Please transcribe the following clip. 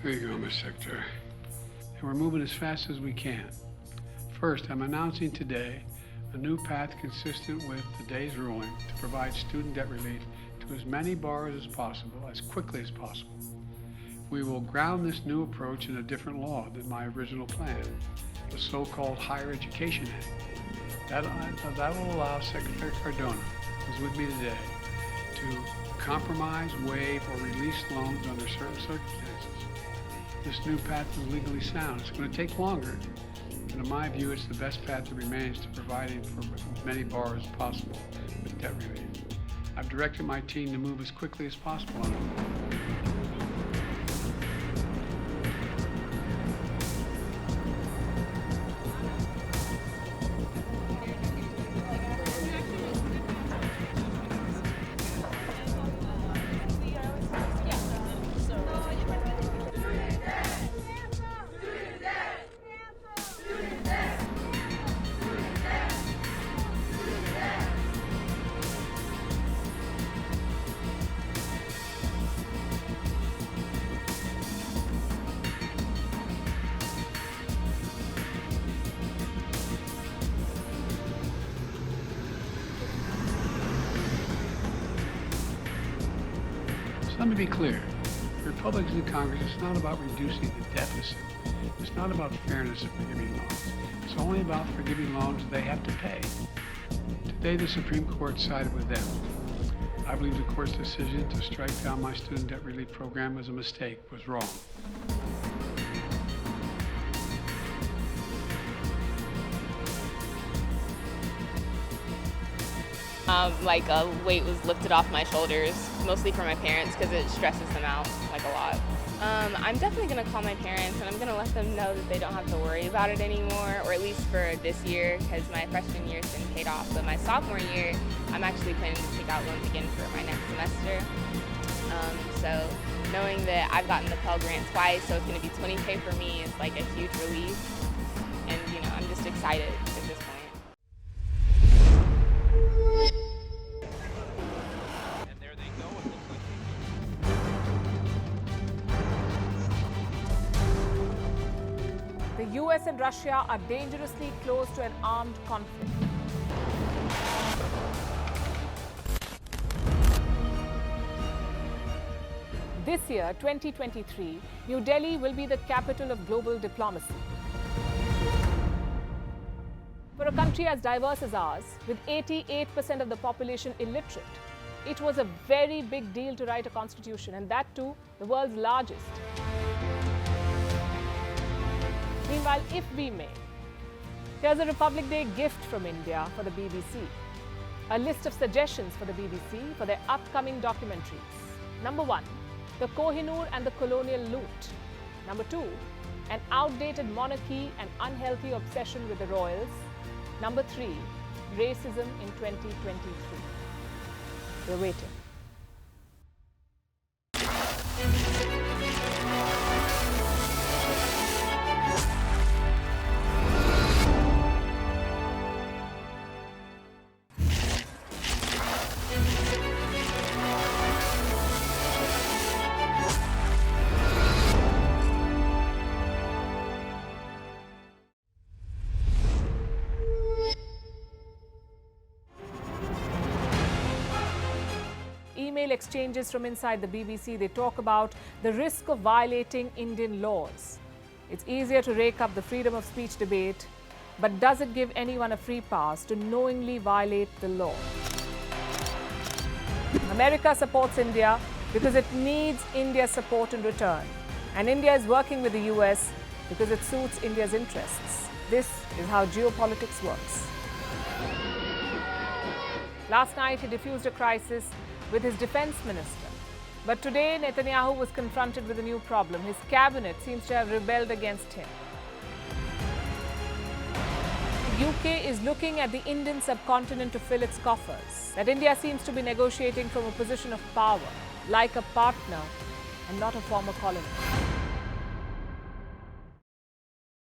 There you go, Mr. Secretary. And we're moving as fast as we can. First, I'm announcing today a new path consistent with today's ruling to provide student debt relief to as many borrowers as possible, as quickly as possible. We will ground this new approach in a different law than my original plan, the so-called Higher Education Act. That will allow Secretary Cardona, who's with me today, to compromise, waive, or release loans under certain circumstances. This new path is legally sound. It's going to take longer, but in my view, it's the best path that remains to providing for as many borrowers as possible with debt relief. I've directed my team to move as quickly as possible on it. Let me be clear. For Republicans in Congress, it's not about reducing the deficit. It's not about fairness of forgiving loans. It's only about forgiving loans they have to pay. Today, the Supreme Court sided with them. I believe the court's decision to strike down my student debt relief program as a mistake was wrong. Like a weight was lifted off my shoulders, mostly for my parents because it stresses them out like a lot. I'm definitely going to call my parents and I'm going to let them know that they don't have to worry about it anymore, or at least for this year, because my freshman year's been paid off. But my sophomore year, I'm actually planning to take out loans again for my next semester. So knowing that I've gotten the Pell Grant twice, so it's going to be $20K for me is like a huge relief. And I'm just excited at this point. The US and Russia are dangerously close to an armed conflict. This year, 2023, New Delhi will be the capital of global diplomacy. For a country as diverse as ours, with 88% of the population illiterate, it was a very big deal to write a constitution, and that too, the world's largest. Meanwhile, if we may, here's a Republic Day gift from India for the BBC. A list of suggestions for the BBC for their upcoming documentaries. Number 1, the Kohinoor and the colonial loot. Number 2, an outdated monarchy and unhealthy obsession with the royals. Number 3, racism in 2023. We're waiting. Email exchanges from inside the BBC, they talk about the risk of violating Indian laws. It's easier to rake up the freedom of speech debate, but does it give anyone a free pass to knowingly violate the law? America supports India because it needs India's support in return. And India is working with the US because it suits India's interests. This is how geopolitics works. Last night, he diffused a crisis with his defense minister. But today, Netanyahu was confronted with a new problem. His cabinet seems to have rebelled against him. The UK is looking at the Indian subcontinent to fill its coffers. That India seems to be negotiating from a position of power, like a partner and not a former colony.